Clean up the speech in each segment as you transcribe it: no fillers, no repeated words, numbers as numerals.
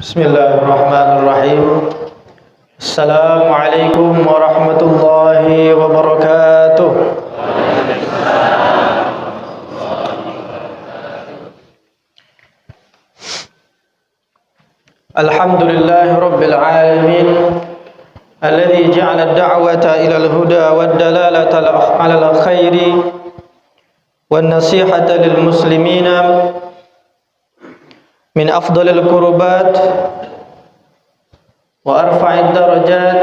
Bismillahirrahmanirrahim. Assalamualaikum warahmatullahi wabarakatuh. Alhamdulillahi rabbil alamin, alladzi ja'ala ad-da'wata ila al-huda wad-dalalata 'ala al-khairi wan-nasihata lil muslimina min afdalil qurbat wa arfa'id darajat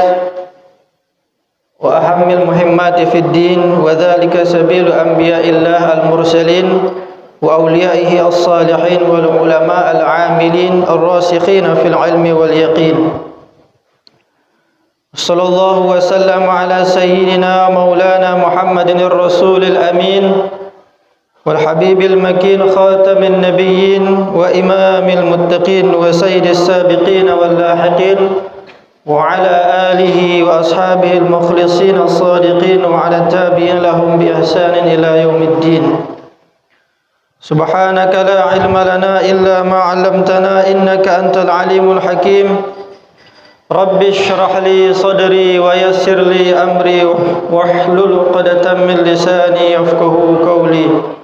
wa ahammil muhimmati fid din wa dhalika sabilu anbiya'illah al-mursalin wa awliya'ihi as-salihin wal ulama' al-'amilin ar-rasikhin fil 'ilmi wal yaqin. Sallallahu wa sallam ala sayyidina maulana Muhammadin ar-rasulil amin والحبيب المكين خاتم النبيين وإمام المتقين وسيد السابقين واللاحقين وعلى آله وأصحابه المخلصين الصادقين وعلى التابعين لهم بإحسان إلى يوم الدين. سبحانك لا علم لنا إلا ما علمتنا إنك أنت العليم الحكيم. رب اشرح لي صدري ويسر لي أمري واحلل عقدة من لساني يفقهوا قولي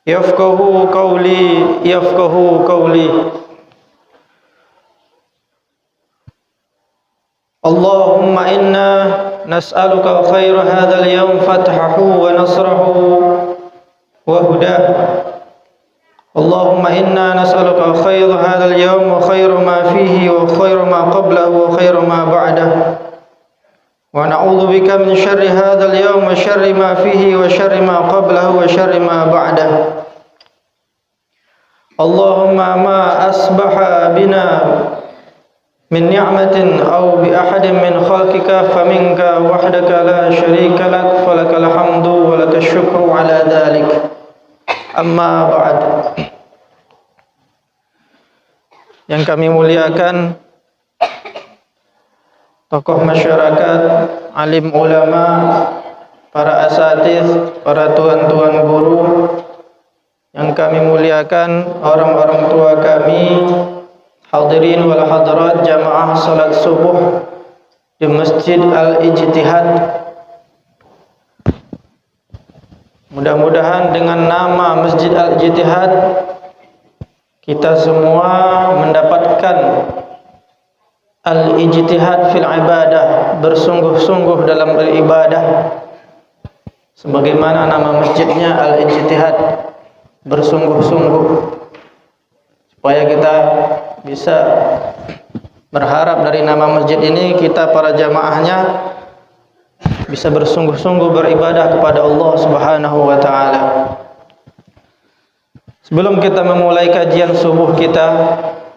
yafqahu qawli. Allahumma inna nas'aluka khaira hadzal yawm fathahu wa nasrahu wa hudah. Allahumma inna nas'aluka khaira hadzal yawm wa khaira ma fihi wa khaira ma qablahu wa khaira ma ba'dahu. Wa na'udzu bika min syarri hadzal yawm wa syarri ma fihi wa syarri ma qablahu wa syarri ma ba'dahu. Allahumma ma asbaha bina min ni'matin aw bi ahadin min khalqika faminka wahdaka la syarika lak falakal hamdu wa lakash syukru ala dzalik. Amma ba'd. Yang kami muliakan tokoh masyarakat, alim ulama, para asatiz, para tuan-tuan guru, yang kami muliakan orang-orang tua kami, hadirin wal hadirat jamaah salat subuh di Masjid Al-Ijtihad. Mudah-mudahan dengan nama Masjid Al-Ijtihad kita semua mendapatkan al-ijtihad fil ibadah, bersungguh-sungguh dalam beribadah, sebagaimana nama masjidnya al-ijtihad, bersungguh-sungguh, supaya kita bisa berharap dari nama masjid ini kita para jamaahnya bisa bersungguh-sungguh beribadah kepada Allah Subhanahu wa taala. Sebelum kita memulai kajian subuh kita,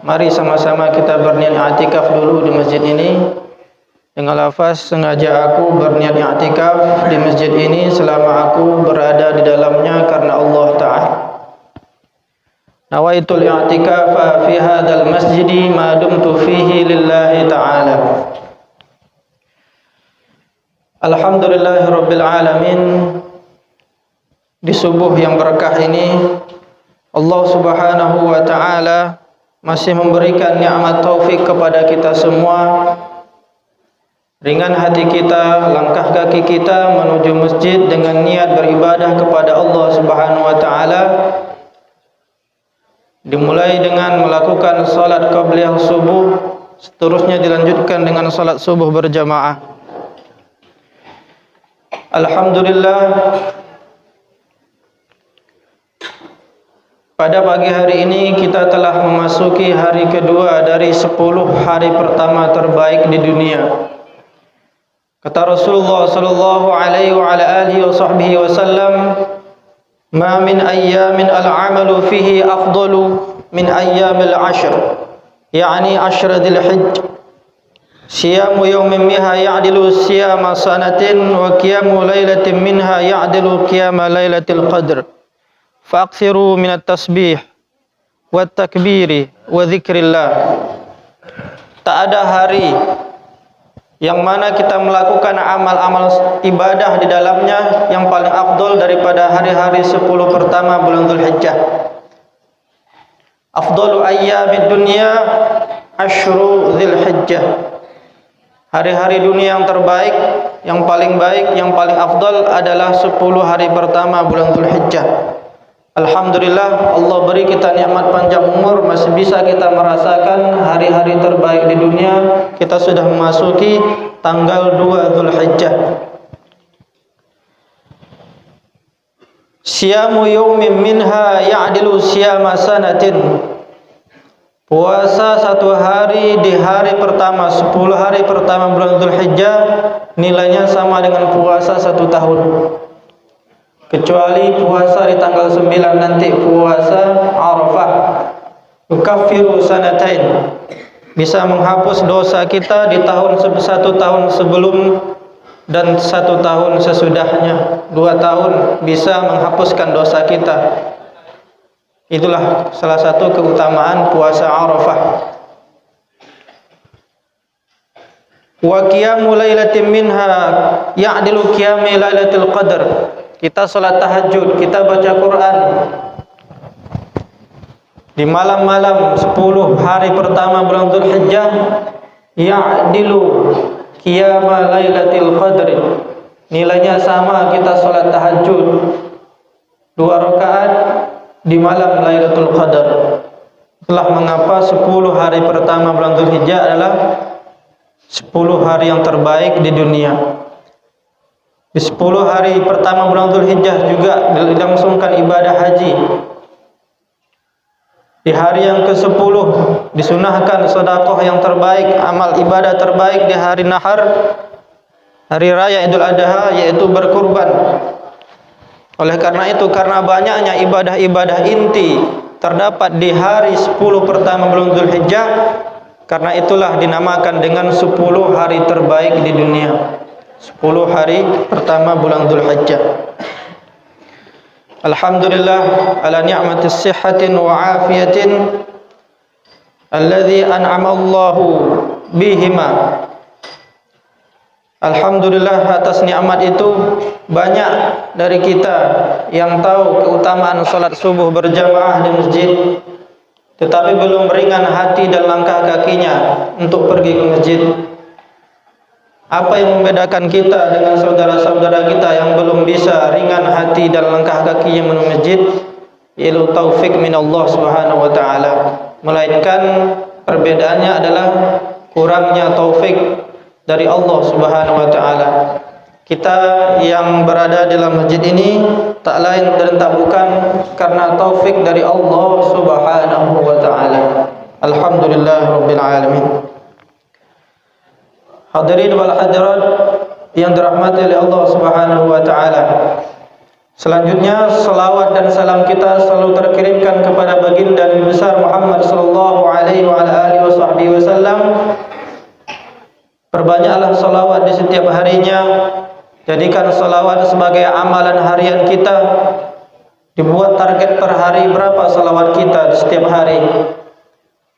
mari sama-sama kita berniat i'tikaf dulu di masjid ini dengan lafaz sengaja aku berniat i'tikaf di masjid ini selama aku berada di dalamnya karena Allah Ta'ala. Nawaitul i'tikafa fi hadzal masjidi ma dumtu fihi lillahi ta'ala. Alhamdulillahirabbil alamin. Di subuh yang berkah ini Allah Subhanahu wa taala masih memberikan nikmat taufik kepada kita semua. Ringan hati kita, langkah kaki kita menuju masjid dengan niat beribadah kepada Allah Subhanahu wa taala. Dimulai dengan melakukan salat qabliyah subuh, seterusnya dilanjutkan dengan salat subuh berjamaah. Alhamdulillah, pada pagi hari ini kita telah memasuki hari kedua dari 10 hari pertama terbaik di dunia. Kata Rasulullah sallallahu alaihi wa ala alihi wasallam, "Ma min ayyamin al-'amalu fihi afdalu min ayyamil 'ashr." Yani 'ashr dzil hijj. Siyamu yawmin minha ya'dilu siyama sanatin wa qiyamu lailatin minha ya'dilu qiyama lailatul qadr. Fa'aksiru minat tasbih wa takbiri wa zikrillah. Tak ada hari yang mana kita melakukan amal-amal ibadah di dalamnya yang paling afdol daripada hari-hari 10 pertama bulan Dzulhijjah. Afdalu ayyamid dunya Ashru Dzulhijjah. Hari-hari dunia yang terbaik, yang paling baik, yang paling afdal adalah 10 hari pertama bulan Dzulhijjah. Alhamdulillah, Allah beri kita nikmat panjang umur, masih bisa kita merasakan hari-hari terbaik di dunia. Kita sudah memasuki tanggal 2 Dzulhijjah. Siyamu yaumin minha ya'dilu siyama sanatin. Puasa satu hari di hari pertama, 10 hari pertama bulan Dzulhijjah nilainya sama dengan puasa 1 tahun. Kecuali puasa di tanggal 9 nanti, puasa Arafah. Yukaffiru sanatain. Bisa menghapus dosa kita di tahun 1 tahun sebelum dan 1 tahun sesudahnya. 2 tahun bisa menghapuskan dosa kita. Itulah salah satu keutamaan puasa Arafah. Wa qiyamu lailatin minha ya'dilu qiyami lailatul qadar. Kita salat tahajud, kita baca Quran di malam-malam 10 hari pertama bulan Dzulhijjah, ya'dilu qiyama lailatul qadar. Nilainya sama kita salat tahajud 2 rakaat di malam Lailatul Qadar. Itulah mengapa 10 hari pertama bulan Dzulhijjah adalah 10 hari yang terbaik di dunia. Di 10 hari pertama bulan Dzulhijjah juga dilangsungkan ibadah haji. Di hari yang ke-10 disunahkan sedekah yang terbaik, amal ibadah terbaik di hari Nahar, hari raya Idul Adha, yaitu berkurban. Oleh karena itu, karena banyaknya ibadah-ibadah inti terdapat di hari 10 pertama bulan Dzulhijjah, karena itulah dinamakan dengan 10 hari terbaik di dunia. 10 hari pertama bulan Dzulhijjah. Alhamdulillah ala ni'matis sihhatin wa afiyatin alladzi an'ama Allahu bihima. Alhamdulillah atas nikmat itu, banyak dari kita yang tahu keutamaan salat subuh berjamaah di masjid, tetapi belum ringan hati dan langkah kakinya untuk pergi ke masjid. Apa yang membedakan kita dengan saudara-saudara kita yang belum bisa ringan hati dan langkah kakinya menuju masjid? Yaitu taufik min Allah Subhanahu wa taala. Melainkan perbedaannya adalah kurangnya taufik dari Allah Subhanahu wa taala. Kita yang berada dalam masjid ini tak lain dan tak bukan karena taufik dari Allah Subhanahu wa taala. Alhamdulillah rabbil alamin. Hadirin wal hadirat yang dirahmati oleh Allah Subhanahu wa taala. Selanjutnya salawat dan salam kita selalu terkirimkan kepada baginda Nabi besar Muhammad sallallahu alaihi wa alihi wasallam. Perbanyaklah salawat di setiap harinya. Jadikan salawat sebagai amalan harian kita. Dibuat target per hari berapa salawat kita di setiap hari.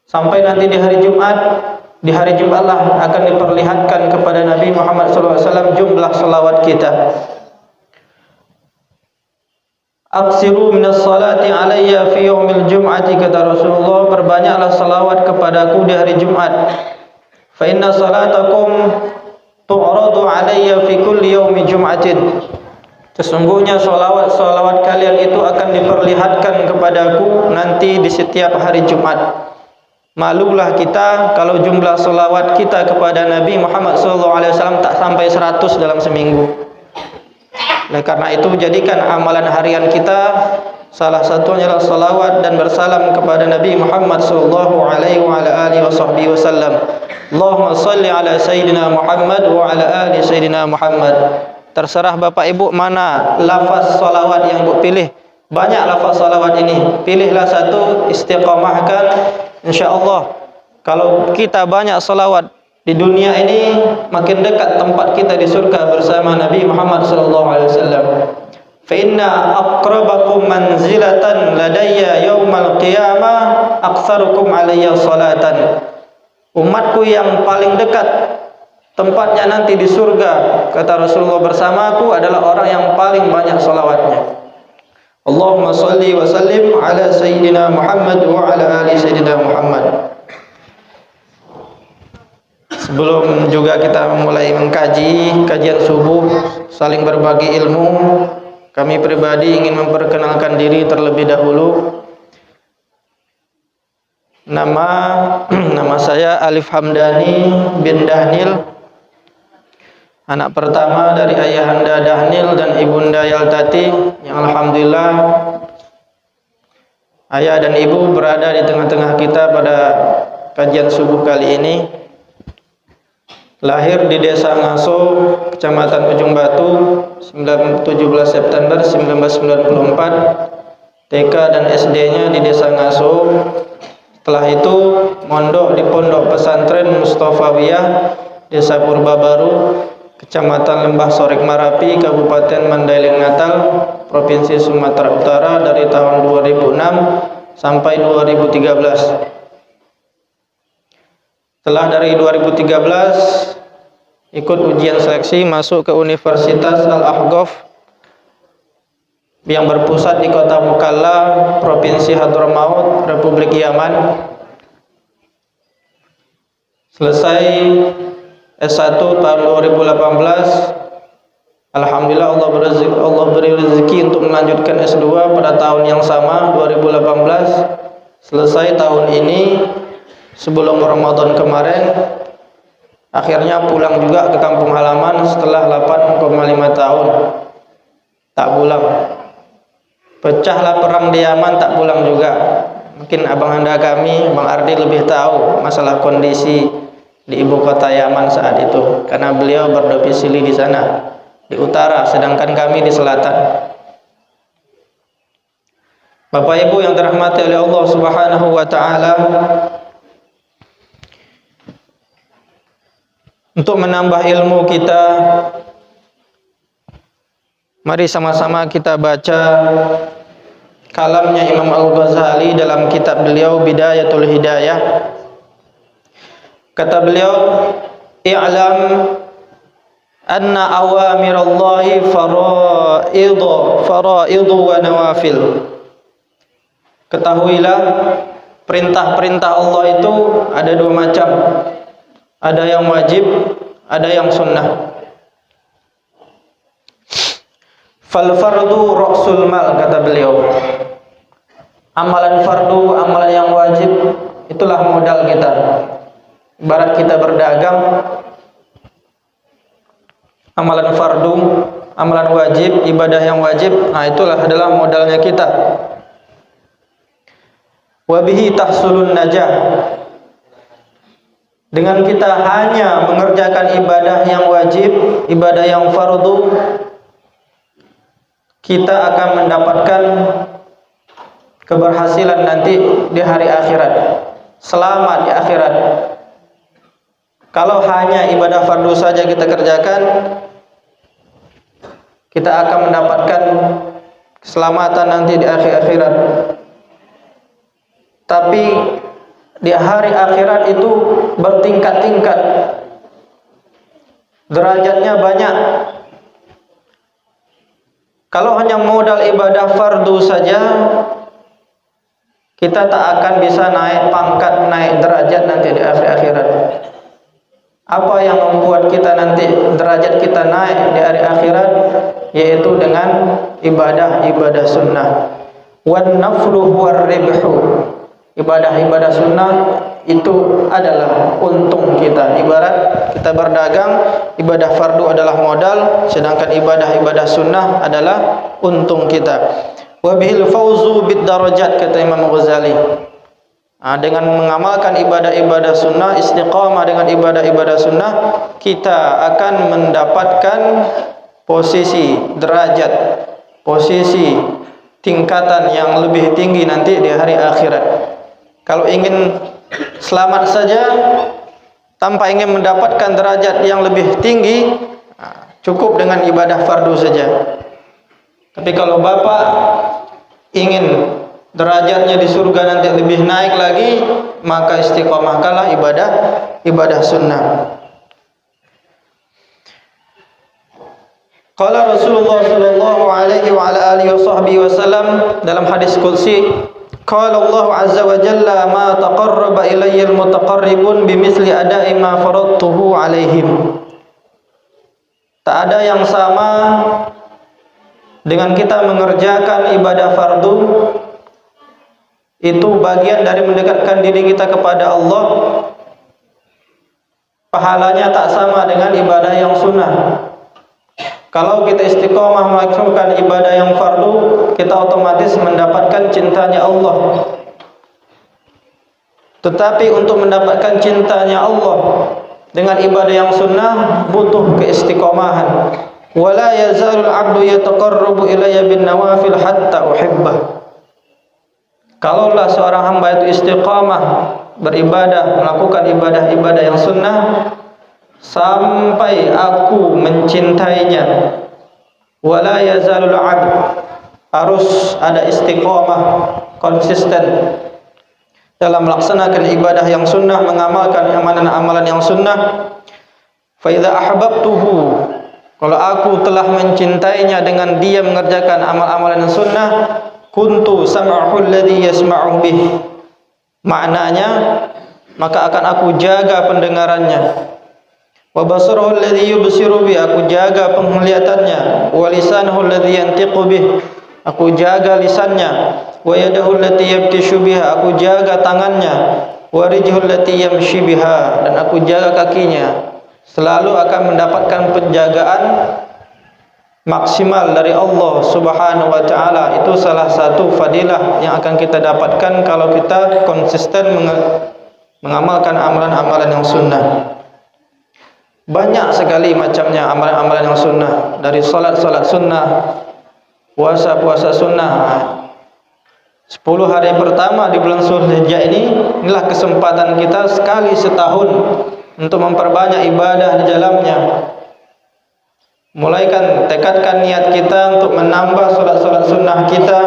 Sampai nanti di hari Jumat. Di hari Jumat lah akan diperlihatkan kepada Nabi Muhammad SAW jumlah salawat kita. Aksiru minas salati alayya fi yaumil jum'ati, kata Rasulullah, perbanyaklah salawat kepadaku di hari Jumat. Fa inna salatakum tu'radu alayya fi kulli yaumi jum'atin. Sesungguhnya salawat kalian itu akan diperlihatkan kepadaku nanti di setiap hari Jumat. Maklumlah kita kalau jumlah salawat kita kepada Nabi Muhammad SAW tak sampai 100 dalam seminggu. Oleh karena itu, jadikan amalan harian kita salah satunya adalah salawat dan bersalam kepada Nabi Muhammad SAW. Allahumma salli ala Sayyidina Muhammad wa ala ali Sayyidina Muhammad. Terserah Bapak Ibu mana lafaz salawat yang Ibu pilih. Banyak lafaz salawat ini. Pilihlah satu, istiqamahkan. InsyaAllah kalau kita banyak salawat di dunia ini, makin dekat tempat kita di surga bersama Nabi Muhammad SAW. Fa inna aqrabakum manzilatan ladayya yaumal qiyamah aktsarukum alayya salatan. Umatku yang paling dekat tempatnya nanti di surga, kata Rasulullah, bersamaku adalah orang yang paling banyak salawatnya. Allahumma salli wa sallim ala Sayyidina Muhammad wa ala ali Sayyidina Muhammad. Sebelum juga kita mulai mengkaji kajian subuh, saling berbagi ilmu, kami pribadi ingin memperkenalkan diri terlebih dahulu. Nama saya Alif Hamdani bin Dahnil, anak pertama dari ayahanda Dahnil dan ibunda Yaltati, yang alhamdulillah ayah dan ibu berada di tengah-tengah kita pada kajian subuh kali ini. Lahir di Desa Ngaso, Kecamatan Ujung Batu, 17 September 1994. TK dan SD-nya di Desa Ngaso. Setelah itu mondok di Pondok Pesantren Mustofawiyah, Desa Purba Baru, Kecamatan Lembah Sorek Marapi, Kabupaten Mandailing Natal, Provinsi Sumatera Utara dari tahun 2006 sampai 2013. Setelah dari 2013 ikut ujian seleksi masuk ke Universitas Al-Ahqaf yang berpusat di Kota Mukalla, Provinsi Hadramaut, Republik Yaman. Selesai S1 tahun 2018. Alhamdulillah Allah beri rezeki untuk melanjutkan S2 pada tahun yang sama 2018. Selesai tahun ini sebelum Ramadan kemarin, akhirnya pulang juga ke kampung halaman setelah 8,5 tahun tak pulang. Pecahlah perang di Yaman, tak pulang juga. Mungkin abang anda kami, Bang Ardi lebih tahu masalah kondisi di ibu kota Yaman saat itu, karena beliau berdomisili di sana, di utara, sedangkan kami di selatan. Bapak Ibu yang dirahmati oleh Allah Subhanahu wa taala, untuk menambah ilmu kita, mari sama-sama kita baca kalamnya Imam Al-Ghazali dalam kitab beliau Bidayatul Hidayah. Kata beliau, "I'lam anna awamirallahi faraidu wa nawafil." Ketahuilah, perintah-perintah Allah itu ada dua macam. Ada yang wajib, ada yang sunnah. Fal fardu ra'sul mal, kata beliau. Amalan fardu, amalan yang wajib, itulah modal kita. Ibarat kita berdagang, amalan fardu, amalan wajib, ibadah yang wajib, nah itulah adalah modalnya kita. Wa bihi tahsulun najah. Dengan kita hanya mengerjakan ibadah yang wajib, ibadah yang fardu, kita akan mendapatkan keberhasilan nanti di hari akhirat, selamat di akhirat. Kalau hanya ibadah fardu saja kita kerjakan, kita akan mendapatkan keselamatan nanti di akhirat. Tapi di hari akhirat itu bertingkat-tingkat, derajatnya banyak. Kalau hanya modal ibadah fardu saja, kita tak akan bisa naik pangkat, naik derajat nanti di akhirat. Apa yang membuat kita nanti derajat kita naik di hari akhirat? Yaitu dengan ibadah-ibadah sunnah. Wan naflu huwar ribhu. Ibadah-ibadah sunnah itu adalah untung kita. Ibarat kita berdagang, ibadah fardu adalah modal, sedangkan ibadah-ibadah sunnah adalah untung kita. Wa bihil fawzu bid darajat, kata Imam Ghazali. Dengan mengamalkan ibadah-ibadah sunnah, istiqamah dengan ibadah-ibadah sunnah, kita akan mendapatkan posisi, derajat, posisi, tingkatan yang lebih tinggi nanti di hari akhirat. Kalau ingin selamat saja tanpa ingin mendapatkan derajat yang lebih tinggi, cukup dengan ibadah fardu saja. Tapi kalau bapak ingin derajatnya di surga nanti lebih naik lagi, maka istiqomahkanlah ibadah sunnah. Qala Rasulullah sallallahu alaihi wa ala alihi wasallam dalam hadis qudsi, Qala Allah azza wa jalla ma taqarraba ilayya al-mutaqarribun bimithli ada'i ma faradtuhu alaihim. Tak ada yang sama dengan kita mengerjakan ibadah fardu, itu bagian dari mendekatkan diri kita kepada Allah. Pahalanya tak sama dengan ibadah yang sunnah. Kalau kita istiqomah melakukan ibadah yang fardu, kita otomatis mendapatkan cintanya Allah. Tetapi untuk mendapatkan cintanya Allah dengan ibadah yang sunnah butuh keistiqomahan. Wala yazalul 'abdu yataqarrabu ilayya bin nawafil hatta uhibbah. Kalaulah seorang hamba itu istiqamah beribadah, melakukan ibadah-ibadah yang sunnah sampai aku mencintainya. Wala yazalul 'abd, harus ada istiqamah, konsisten dalam melaksanakan ibadah yang sunnah, mengamalkan amalan-amalan yang sunnah. Fa idza ahbabtuhu, kalau aku telah mencintainya dengan dia mengerjakan amal-amalan yang sunnah, kuntu sam'ahu alladhi yasma'u bih. Maknanya, maka akan aku jaga pendengarannya. Wa basarahu alladhi yubsiru bih, aku jaga penglihatannya. Wa lisanuhu alladhi yantiqu bih, aku jaga lisannya. Wa yadahu allati yabtishu biha, aku jaga tangannya. Wa rijluhu allati yamshi biha, dan aku jaga kakinya. Selalu akan mendapatkan penjagaan maksimal dari Allah Subhanahu wa taala. Itu salah satu fadilah yang akan kita dapatkan kalau kita konsisten mengamalkan amalan-amalan yang sunnah. Banyak sekali macamnya amalan-amalan yang sunnah, dari salat-salat sunnah, puasa-puasa sunnah. 10 hari pertama di bulan Zulhijjah inilah kesempatan kita sekali setahun untuk memperbanyak ibadah di dalamnya. Mulaikan, tekadkan niat kita untuk menambah salat-salat sunnah kita,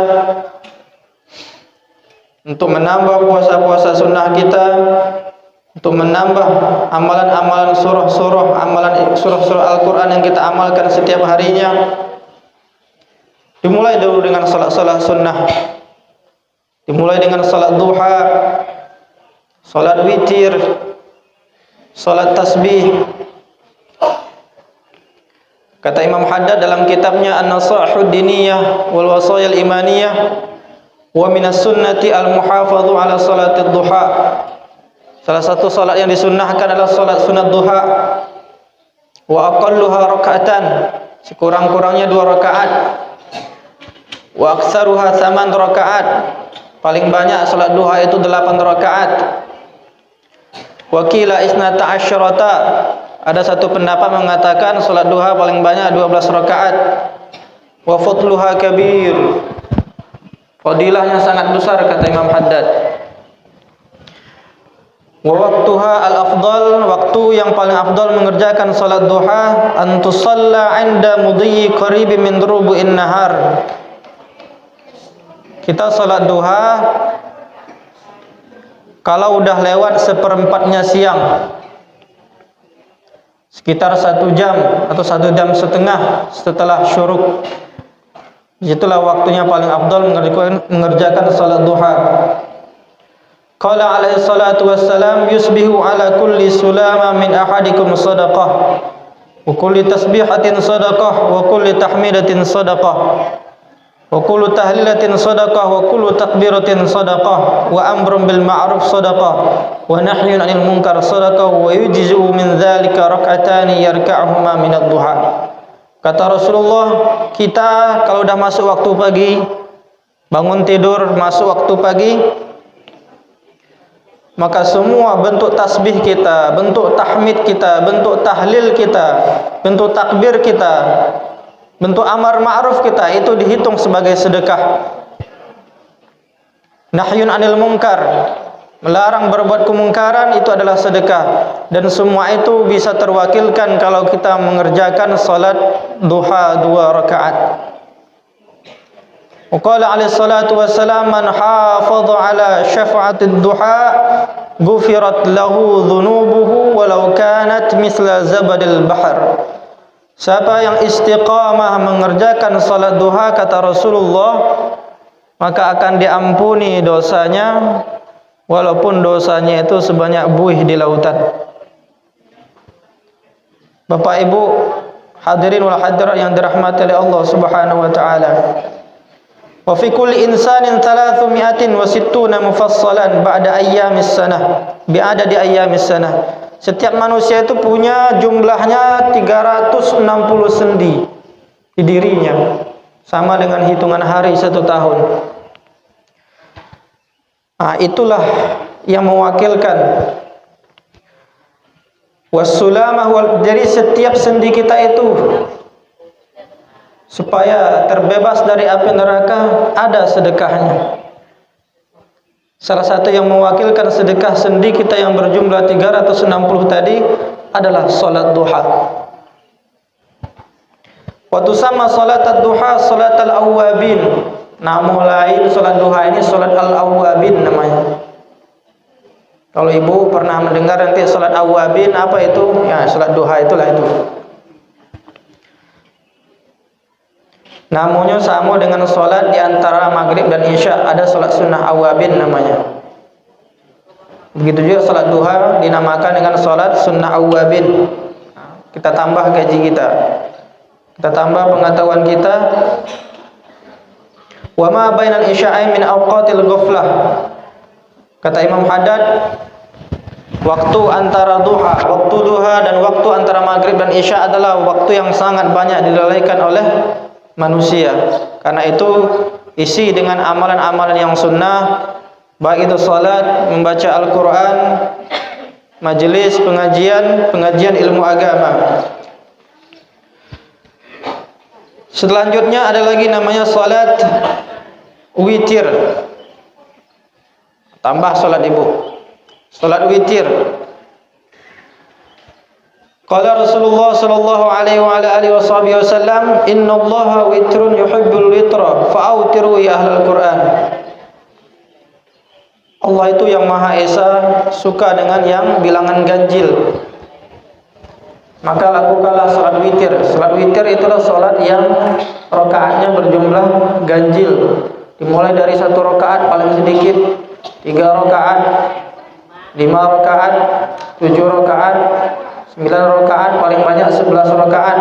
untuk menambah puasa-puasa sunnah kita, untuk menambah amalan-amalan surah-surah, amalan surah-surah Al-Quran yang kita amalkan setiap harinya. Dimulai dulu dengan salat-salat sunnah. Dimulai dengan salat duha, salat witir, salat tasbih. Kata Imam Haddad dalam kitabnya An-Nasa'ihud Diniyah wal Wasayil Imaniyah, wa minas sunnati al-muhafadhu ala salatid duha. Salah satu salat yang disunnahkan adalah salat sunat duha. Wa aqalluha raka'atan, sekurang-kurangnya 2 rakaat. Wa aktsaruha 8 rakaat, paling banyak salat duha itu 8 rakaat. Wa qila 12, ada satu pendapat mengatakan salat duha paling banyak 12 rakaat. Wa fadluha kabir, fadilahnya sangat besar, kata Imam Haddad. Wa waqtuha al-afdal, waktu yang paling afdal mengerjakan salat duha, an tusalla 'inda mudhi qarib min rubu'in nahar. Kita salat duha kalau udah lewat 1/4 siang, sekitar 1 jam atau 1 jam setengah setelah syuruk. Itulah waktunya paling afdal mengerjakan salat duha. Qala alaihi salatu wassalam, yusbihu ala kulli sulama min ahadikum sadaqah, wa kulli tasbihatin sadaqah, wa kulli tahmidatin sadaqah, wa kullu tahlilatin sadaqah, wa kullu takbiratin sadaqah, wa amrun bil ma'ruf sadaqah, wa nahyun 'anil munkar sadaqah, wa yujzi'u min dzalika rak'atani yarka'uhuma min ad-duha. Kata Rasulullah, kita kalau dah masuk waktu pagi, bangun tidur masuk waktu pagi, maka semua bentuk tasbih kita, bentuk tahmid kita, bentuk tahlil kita, bentuk takbir kita, bentuk amar ma'ruf kita, itu dihitung sebagai sedekah. Nahyun 'anil munkar, melarang berbuat kemungkaran, itu adalah sedekah. Dan semua itu bisa terwakilkan kalau kita mengerjakan salat duha 2 rakaat. Qala alaihi salatu wassalam, man hafadha ala syafa'atid duha ghufirat lahu dhunubuhu walau kanat misla zabadil bahr. Siapa yang istiqamah mengerjakan salat duha, kata Rasulullah, maka akan diampuni dosanya walaupun dosanya itu sebanyak buih di lautan. Bapak Ibu hadirin wal hadirat yang dirahmati oleh Allah Subhanahu wa taala. Wa fi kulli insanin 360 mufassalan ba'da ayyamis sanah, bi'adadi ayyamis sanah. Setiap manusia itu punya jumlahnya 360 sendi di dirinya, sama dengan hitungan hari 1 tahun. Itulah yang mewakilkan wassulamah jadi setiap sendi kita itu supaya terbebas dari api neraka ada sedekahnya. Salah satu yang mewakilkan sedekah sendi kita yang berjumlah 360 tadi adalah salat duha. Wa tusamma salat ad-duha salat al-awwabin. Nama lain salat duha ini salat al-awwabin namanya. Kalau ibu pernah mendengar nanti salat awwabin apa itu? Ya, salat duha itulah itu. Namanya sama dengan solat di antara maghrib dan isya, ada solat sunnah awabin namanya. Begitu juga solat duha dinamakan dengan solat sunnah awabin. Kita tambah gaji kita, kita tambah pengetahuan kita. Wa ma bainal isya'ain min awqatil ghaflah. Kata Imam Haddad, waktu antara waktu duha dan waktu antara maghrib dan isya adalah waktu yang sangat banyak dilalaikan oleh manusia. Karena itu isi dengan amalan-amalan yang sunnah, baik itu salat, membaca Al-Quran, majelis pengajian ilmu agama. Selanjutnya ada lagi namanya salat witir. Tambah salat ibu, salat witir. Qala Rasulullah sallallahu alaihi wa alihi wasallam, innallaha witrun yuhibbul witra fa'autiru ya ahlal Qur'an. Allah itu yang Maha Esa suka dengan yang bilangan ganjil. Maka lakukanlah salat witir. Salat witir itulah salat yang rakaatnya berjumlah ganjil. Dimulai dari 1 rakaat paling sedikit 3 rakaat, 5 rakaat, 7 rakaat, 9 rakaat, paling banyak 11 rakaat.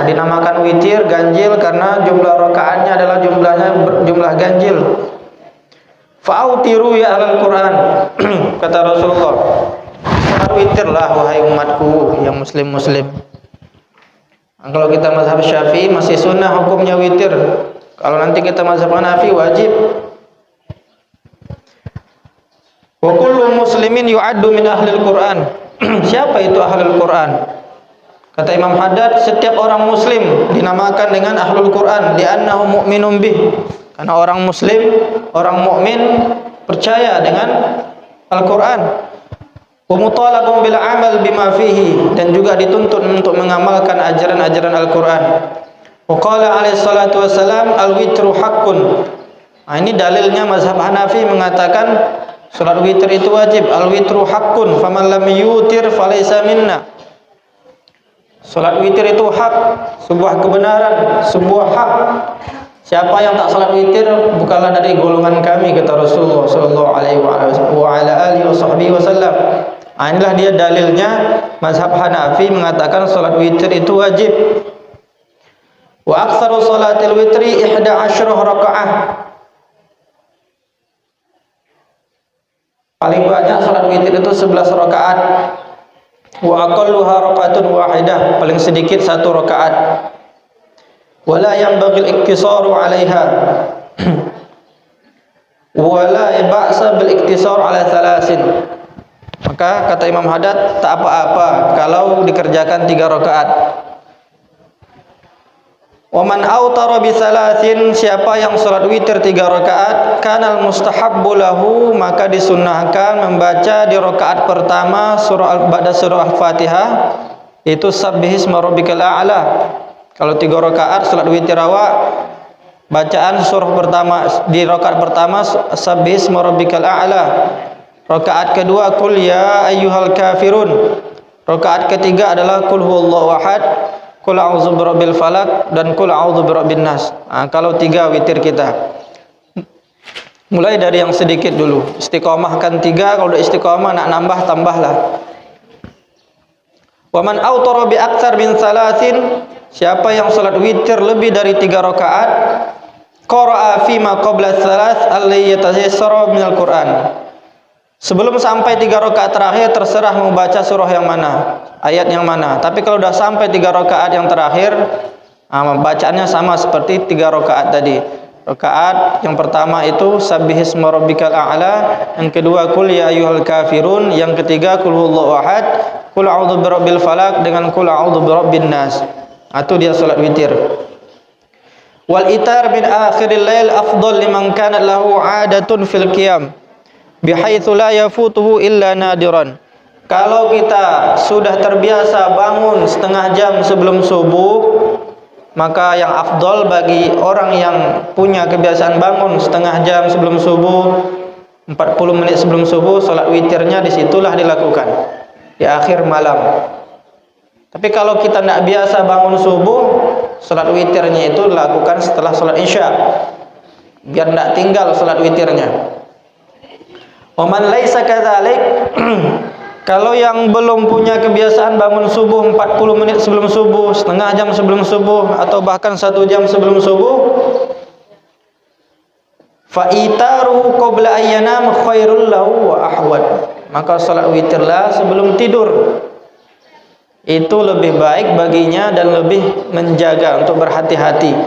Dinamakan witir ganjil karena jumlah rakaatnya adalah jumlah ganjil. Fa'autiru ya ahlal Quran. Kata Rasulullah, salat witirlah wahai umatku yang muslim-muslim. Kalau kita mazhab Syafi'i masih sunnah hukumnya witir. Kalau nanti kita mazhab Hanafi wajib. Wa kullu muslimin yu'addu min ahlil Quran. Siapa itu ahlul Quran? Kata Imam Haddad, setiap orang muslim dinamakan dengan ahlul Quran li'annahu mu'minun bih. Karena orang muslim, orang mukmin percaya dengan Al-Quran. Wa mutalabun bil amal bima fihi, dan juga dituntut untuk mengamalkan ajaran-ajaran Al-Quran. Wa qala alaihi salatu wassalam al-witru haqqun. Ini dalilnya mazhab Hanafi mengatakan salat witir itu wajib. Al-witru haqqun faman lam yutir falaysa minna. Salat witir itu hak, sebuah kebenaran, sebuah hak. Siapa yang tak salat witir bukanlah dari golongan kami, kata Rasulullah sallallahu alaihi wasallam. Inilah dia dalilnya mazhab Hanafi mengatakan salat witir itu wajib. Wa aktsaru salatil witri 11 rakaah. Paling banyak salat witir itu 11 rakaat. Wa aqalluha rakaatun wahidah, paling sedikit 1 rakaat. Wala yanbaghi al-iktisaru 'alaiha. Wala ba'sa bil iktisar 'ala thalathin. Maka kata Imam Haddad, tak apa-apa kalau dikerjakan 3 rakaat. Wa man autara bi thalathin, siapa yang salat witir 3 rakaat, kanal mustahabbu lahu, maka disunnahkan membaca di rakaat pertama surah Al-Fatihah, itu sabbihisma rabbikal a'la. Kalau 3 rakaat salat witir awak, bacaan surah pertama di rakaat pertama sabbihisma rabbikal a'la. Rakaat kedua qul ya ayyuhal kafirun. Rakaat ketiga adalah qul huwallahu ahad, qul a'udzu birabbil falaq, dan qul a'udzu birabbin nas. Kalau 3 witir kita. Mulai dari yang sedikit dulu. Istiqomahkan 3, kalau udah istiqomah nak nambah tambahlah. Wa man awtara bi aktsar min salasin, siapa yang salat witir lebih dari 3 rakaat, qara'a fi ma qabla salas alladhi yatayassara minal Qur'an. Sebelum sampai 3 rakaat terakhir terserah mau baca surah yang mana, ayat yang mana. Tapi kalau sudah sampai 3 rakaat yang terakhir, bacaannya sama seperti 3 rakaat tadi. Rakaat yang pertama itu sabbihisma rabbikal a'la, yang kedua qul ya ayyuhal kafirun, yang ketiga qul huwallahu ahad, qul a'udzu birabbil falaq dengan qul a'udzu birabbin nas. Itu dia salat witir. Wal itar min akhiril lail afdal liman kanat lahu 'adatun fil qiyam bihaitsu la yafutuhu illa nadiran. Kalau kita sudah terbiasa bangun setengah jam sebelum subuh, maka yang afdol bagi orang yang punya kebiasaan bangun setengah jam sebelum subuh, 40 menit sebelum subuh, salat witirnya disitulah dilakukan, di akhir malam. Tapi kalau kita tidak biasa bangun subuh, salat witirnya itu dilakukan setelah salat isya, biar tidak tinggal salat witirnya. Waman laisa kadzalik, kalau yang belum punya kebiasaan bangun subuh 40 menit sebelum subuh, setengah jam sebelum subuh, atau bahkan 1 jam sebelum subuh, fa itaruhu qabla ayyanam khairul lahu wa ahwad, maka salat witirlah sebelum tidur. Itu lebih baik baginya dan lebih menjaga untuk berhati-hati.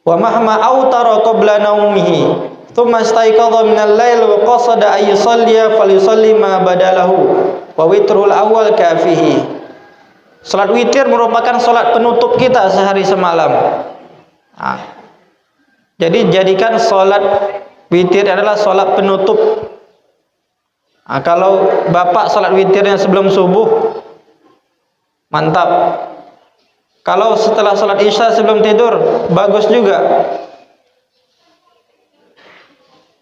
Wa mahma autara qabla naumihi thumma istayqadha minal lail wa qasada ay yusalliya falyusalli ma badalahu wa witrul awal kafihi. Salat witir merupakan salat penutup kita sehari semalam. Jadi jadikan salat witir adalah salat penutup. Kalau bapak salat witirnya sebelum subuh, mantap. Kalau setelah salat isya sebelum tidur, bagus juga.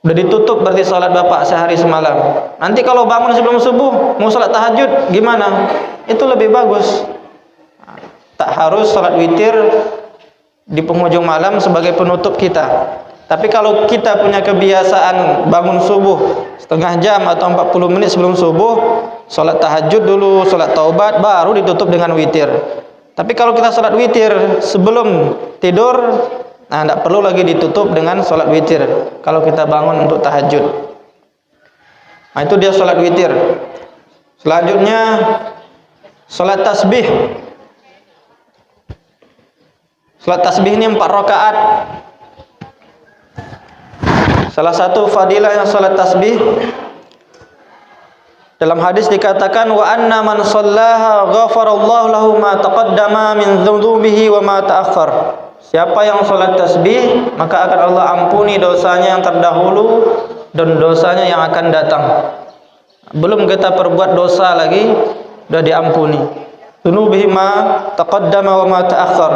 Udah ditutup berarti salat bapak sehari semalam. Nanti kalau bangun sebelum subuh mau salat tahajud gimana? Itu lebih bagus. Tak harus salat witir di penghujung malam sebagai penutup kita. Tapi kalau kita punya kebiasaan bangun subuh setengah jam atau 40 menit sebelum subuh, salat tahajud dulu, salat taubat, baru ditutup dengan witir. Tapi kalau kita salat witir sebelum tidur, tidak perlu lagi ditutup dengan salat witir kalau kita bangun untuk tahajud. Itu dia salat witir. Selanjutnya salat tasbih. Salat tasbih ini 4 rakaat. Salah satu fadilah yang salat tasbih, dalam hadis dikatakan wa anna man shallaha ghafarallahu lahu ma taqaddama min dzunubihi wa ma ta'akhkhar. Siapa yang salat tasbih, maka akan Allah ampuni dosanya yang terdahulu dan dosanya yang akan datang. Belum kita perbuat dosa lagi, sudah diampuni. Dzunubihi ma taqaddama wa ma ta'akhkhar.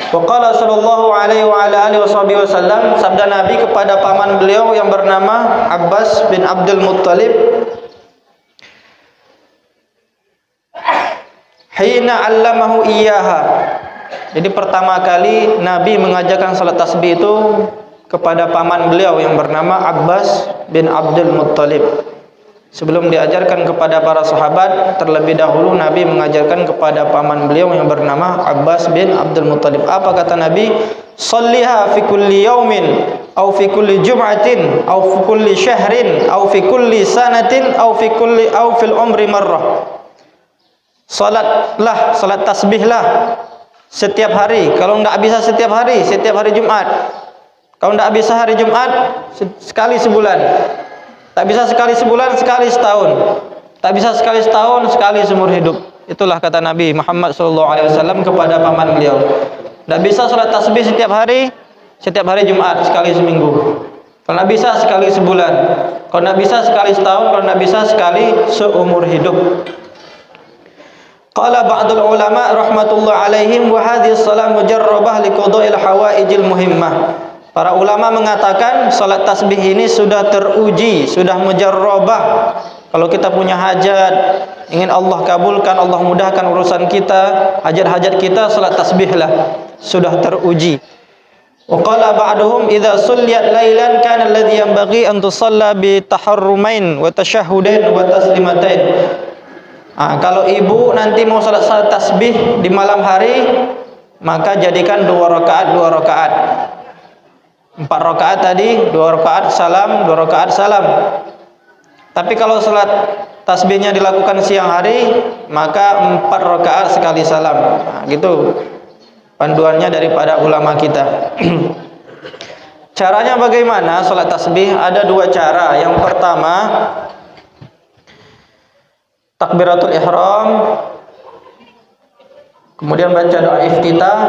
Wa qala sallallahu alaihi wa ala alihi wasallam, sabda Nabi kepada paman beliau yang bernama Abbas bin Abdul Muttalib, hina 'allamahu iyyaha. Jadi pertama kali Nabi mengajarkan salat tasbih itu kepada paman beliau yang bernama Abbas bin Abdul Muttalib. Sebelum diajarkan kepada para sahabat, terlebih dahulu Nabi mengajarkan kepada paman beliau yang bernama Abbas bin Abdul Muttalib. Apa kata Nabi? Shalliha fi kulli yaumin aw fi kulli jum'atin aw fi kulli syahrin aw fi kulli sanatin aw fil umri marrah. Salatlah, salat tasbihlah setiap hari. Kalau tidak bisa setiap hari Jumat. Kalau tidak bisa hari Jumat, sekali sebulan. Tak bisa sekali sebulan, sekali setahun. Tak bisa sekali setahun, sekali seumur hidup. Itulah kata Nabi Muhammad SAW kepada paman beliau. Tak bisa salat tasbih setiap hari Jumat, sekali seminggu. Kalau tak bisa sekali sebulan. Kalau tak bisa sekali setahun. Kalau tak bisa sekali seumur hidup. Qala ba'dul ulama rahmatullah alaihim wa hadhihi shalah mujarrabah liqada'il hawaijil muhimmah. Para ulama mengatakan salat tasbih ini sudah teruji, sudah mujarrabah. Kalau kita punya hajat, ingin Allah kabulkan, Allah mudahkan urusan kita, hajat-hajat kita, salat tasbihlah. Sudah teruji. Wa qala ba'duhum idza sulliyat lailan kana alladhi yanbaghi an tusalla bi taharrumain wa tashahhudain wa taslimatain. Kalau ibu nanti mau salat tasbih di malam hari, maka jadikan 2 rakaat 2 rakaat. 4 rakaat tadi, 2 rakaat salam, 2 rakaat salam. Tapi kalau salat tasbihnya dilakukan siang hari, maka 4 rakaat sekali salam. Gitu panduannya daripada ulama kita. Caranya bagaimana salat tasbih? Ada 2 cara. Yang pertama, takbiratul ihram, kemudian baca doa iftitah,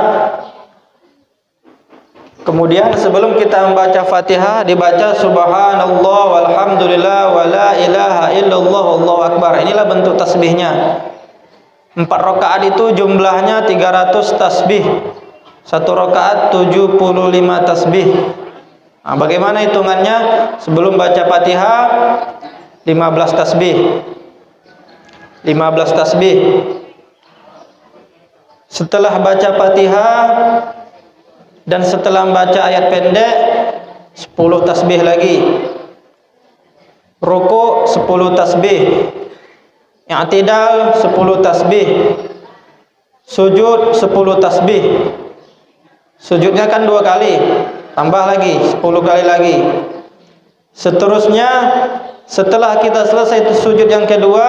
kemudian sebelum kita membaca Fatihah dibaca subhanallah walhamdulillah wala ilaha illallah wallahu akbar. Inilah bentuk tasbihnya. 4 rakaat itu jumlahnya 300 tasbih. 1 rakaat 75 tasbih. Bagaimana hitungannya? Sebelum baca Fatihah 15 tasbih. 15 tasbih. Setelah baca Fatihah dan setelah membaca ayat pendek 10 tasbih lagi. Rukuk 10 tasbih. I'tidal 10 tasbih. Sujud 10 tasbih. Sujudnya kan 2 kali, tambah lagi 10 kali lagi. Seterusnya setelah kita selesai sujud yang kedua,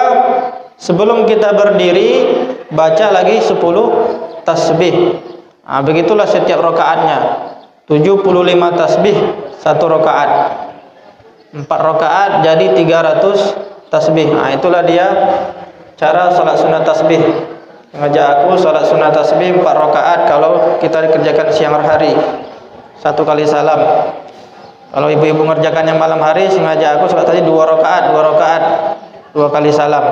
sebelum kita berdiri baca lagi 10 tasbih. Begitulah setiap rakaatnya. 75 tasbih 1 rakaat. 4 rakaat jadi 300 tasbih. Itulah dia cara salat sunat tasbih. Ngajak aku salat sunat tasbih 4 rakaat kalau kita dikerjakan siang hari. 1 kali salam. Kalau ibu-ibu ngerjakannya malam hari, sengaja aku salat tadi 2 rakaat, 2 rakaat, 2 kali salam.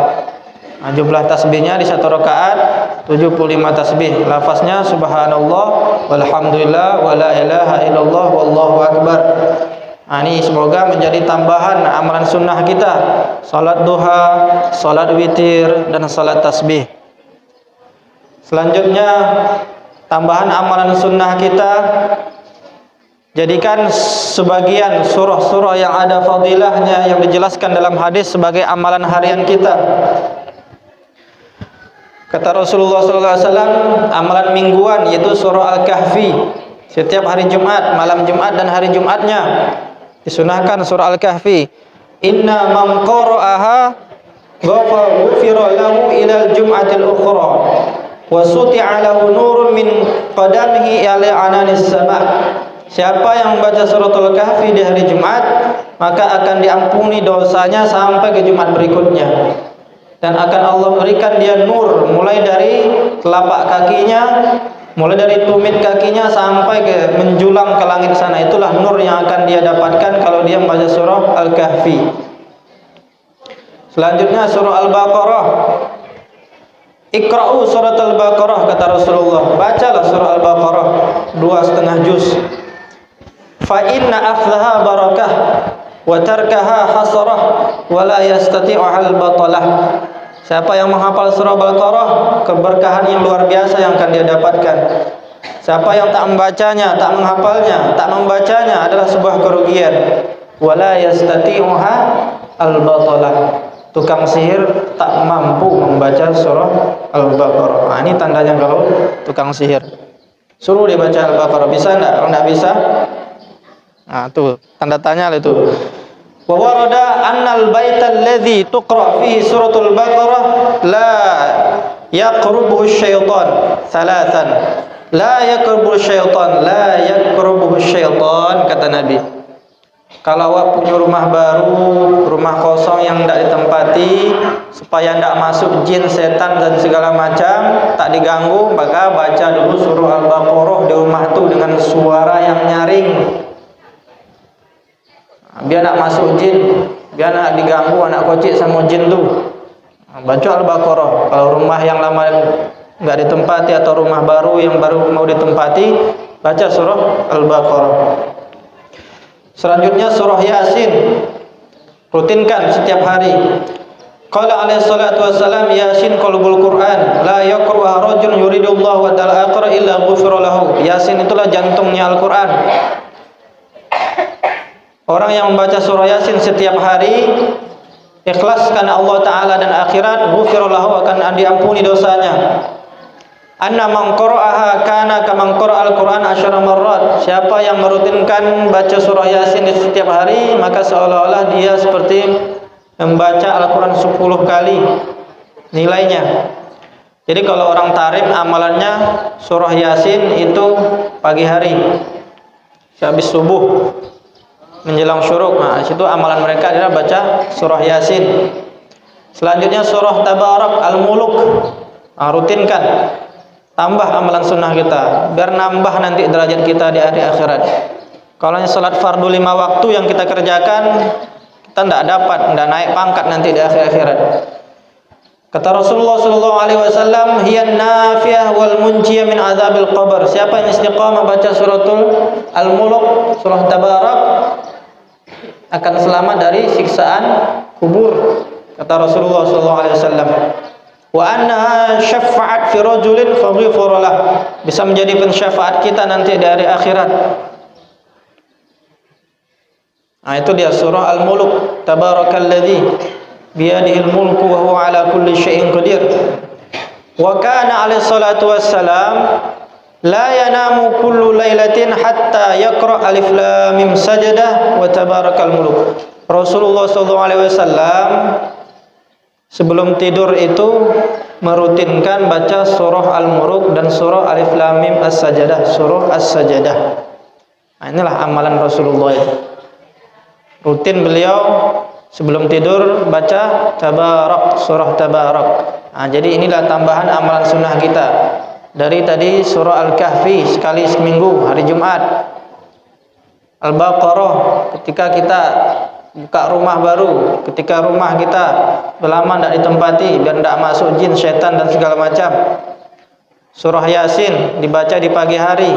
Jumlah tasbihnya di 1 rakaat 75 tasbih. Lafaznya subhanallah walhamdulillah wala ilaha illallah wallahu akbar. Ini semoga menjadi tambahan amalan sunnah kita, salat duha, salat witir, dan salat tasbih. Selanjutnya tambahan amalan sunnah kita, jadikan sebagian surah-surah yang ada fadilahnya yang dijelaskan dalam hadis sebagai amalan harian kita. Kata Rasulullah SAW, amalan mingguan yaitu surah Al-Kahfi. Setiap hari Jumat, malam Jumat dan hari Jumatnya disunahkan surah Al-Kahfi. Inna man qara'aha ghufira lahu ila al-jum'atil ukhra wa suti'a lahu nurun min qadamihi ila ananis sama'. Siapa yang membaca surah Al-Kahfi di hari Jumat, maka akan diampuni dosanya sampai ke Jumat berikutnya. Dan akan Allah berikan dia nur mulai dari telapak kakinya, mulai dari tumit kakinya sampai ke menjulang ke langit sana. Itulah nur yang akan dia dapatkan kalau dia membaca surah Al-Kahfi. Selanjutnya surah Al-Baqarah. Iqra'u surat Al-Baqarah, kata Rasulullah. Bacalah surah Al-Baqarah 2,5 juz. Fa inna aflaha barakah wa tarkaha hasarah wa la yastati'u al-batalah. Siapa yang menghafal surah Al-Baqarah, keberkahan yang luar biasa yang akan dia dapatkan. Siapa yang tak membacanya, tak menghafalnya, tak membacanya adalah sebuah kerugian. Wa la yastati'uha al-batalah. Tukang sihir tak mampu membaca surah Al-Baqarah. Ini tandanya kalau tukang sihir. Suruh dia baca Al-Baqarah, bisa enggak? Kalau enggak bisa, tuh tanda tanya itu. Wa warada annal baital ladzi tuqra fihi suratul Baqarah la yaqrubuhu syaitan thalathan. La yaqrubuhu syaitan, la yaqrubuhu syaitan, kata Nabi. Kalau awak punya rumah baru, rumah kosong yang tidak ditempati, supaya tidak masuk jin, setan dan segala macam, tak diganggu, maka baca dulu surah Al-Baqarah di rumah itu dengan suara yang nyaring. Biar nak masuk jin, biar nak diganggu anak kocik sama jin tu. Baca Al-Baqarah. Kalau rumah yang lama enggak ditempati atau rumah baru yang baru mau ditempati, baca surah Al-Baqarah. Selanjutnya surah Yasin. Rutinkan setiap hari. Qala alaihi salatu wassalam, Yasin qalbul Qur'an, la yaqra'uha rajulun yuridullahu wa ta'ala aqra illa ghufira lahu. Yasin itulah jantungnya Al-Qur'an. Orang yang membaca surah Yasin setiap hari ikhlas karena Allah Ta'ala dan akhirat, ghufira lahu, akan diampuni dosanya. Anna man qara'aha kana kaman qara'al Qur'an asyara marrat. Siapa yang merutinkan baca surah Yasin di setiap hari, maka seolah-olah dia seperti membaca Al-Quran 10 kali nilainya. Jadi kalau orang tarim amalannya surah Yasin itu pagi hari habis subuh menjelang syuruk. Nah, situ amalan mereka adalah baca surah Yasin. Selanjutnya surah Tabarak Al-Muluk. Nah, rutinkan. Tambah amalan sunnah kita biar nambah nanti derajat kita di hari akhirat. Kalau salat fardu 5 waktu yang kita kerjakan, kita tidak naik pangkat nanti di akhirat. Kata Rasulullah sallallahu alaihi wasallam, hiyan nafiyah wal munjiyah min azabil qabr. Siapa yang istiqamah baca suratul Al-Muluk, surah Tabarak, akan selamat dari siksaan kubur. Kata Rasulullah sallallahu alaihi wasallam, wa annaha syafa'at fi rajulin faghfir lah. Bisa menjadi pensyafaat kita nanti di hari akhirat. Nah, itu dia surah Al-Muluk. Tabarakalladzi biyadihil mulku wa huwa ala kulli syai'in qadir. Wa kana alaihi salatu wassalam la yanamu kullu lailatin hatta yaqra alif lam mim sajadah wa tabarakal muluk. Rasulullah sallallahu alaihi wasallam sebelum tidur itu merutinkan baca surah Al-Muluk dan surah Alif Lam Mim As-Sajadah, surah As-Sajadah. Nah, inilah amalan Rasulullah itu. Rutin beliau sebelum tidur baca Tabarak, surah Tabarak. Nah, jadi inilah tambahan amalan sunnah kita. Dari tadi surah Al-Kahfi sekali seminggu hari Jumat. Al-Baqarah ketika kita buka rumah baru, ketika rumah kita lama tidak ditempati biar tidak masuk jin, syaitan dan segala macam. Surah Yasin dibaca di pagi hari,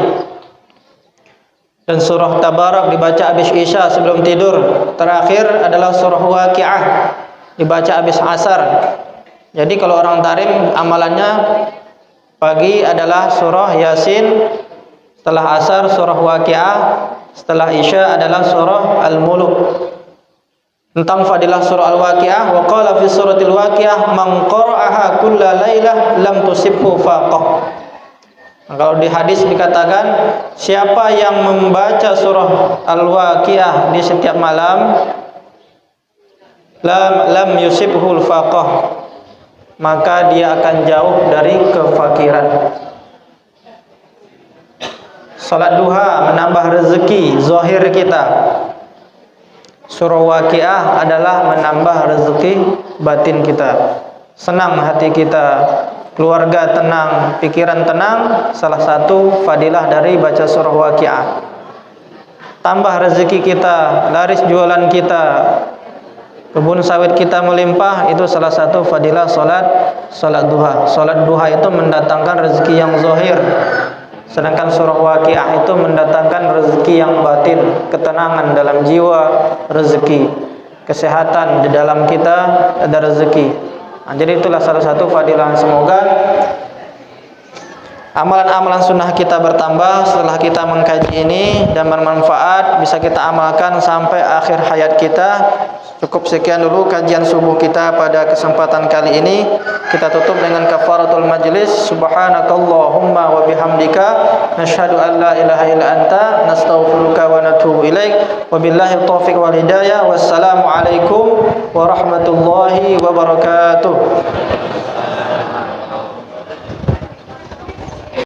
dan surah Tabarak dibaca habis Isya sebelum tidur. Terakhir adalah surah Waqiah dibaca habis asar. Jadi kalau orang tarim amalannya pagi adalah surah Yasin, setelah asar surah Waqiah, setelah Isya adalah surah Al-Muluk. Tentang fadilah surah Al-Waqiah, wa qala fi suratil Waqiah man qara'aha kulla lailah lam tusibhu faqah. Nah, kalau di hadis dikatakan siapa yang membaca surah Al-Waqiah di setiap malam lam yusibhul faqah, maka dia akan jauh dari kefakiran. Salat duha menambah rezeki zahir kita. Surah Waqiah adalah menambah rezeki batin kita. Senang hati kita, keluarga tenang, pikiran tenang. Salah satu fadilah dari baca surah Waqiah. Tambah rezeki kita, laris jualan kita, kebun sawit kita melimpah. Itu salah satu fadilah salat duha. Salat duha itu mendatangkan rezeki yang zahir. Sedangkan surah Waqiah itu mendatangkan rezeki yang batin, ketenangan dalam jiwa, rezeki, kesehatan di dalam kita, ada rezeki. Nah, jadi itulah salah satu fadilah. Semoga amalan-amalan sunnah kita bertambah setelah kita mengkaji ini dan bermanfaat, bisa kita amalkan sampai akhir hayat kita. Cukup sekian dulu kajian subuh kita pada kesempatan kali ini. Kita tutup dengan kafaratul majlis. Subhanakallahumma wa bihamdika nasyhadu an la ilaha illa anta nastaghfiruka wa natubu ilaik. Wabillahi taufiq wal hidayah. Wassalamu alaikum warahmatullahi wabarakatuh.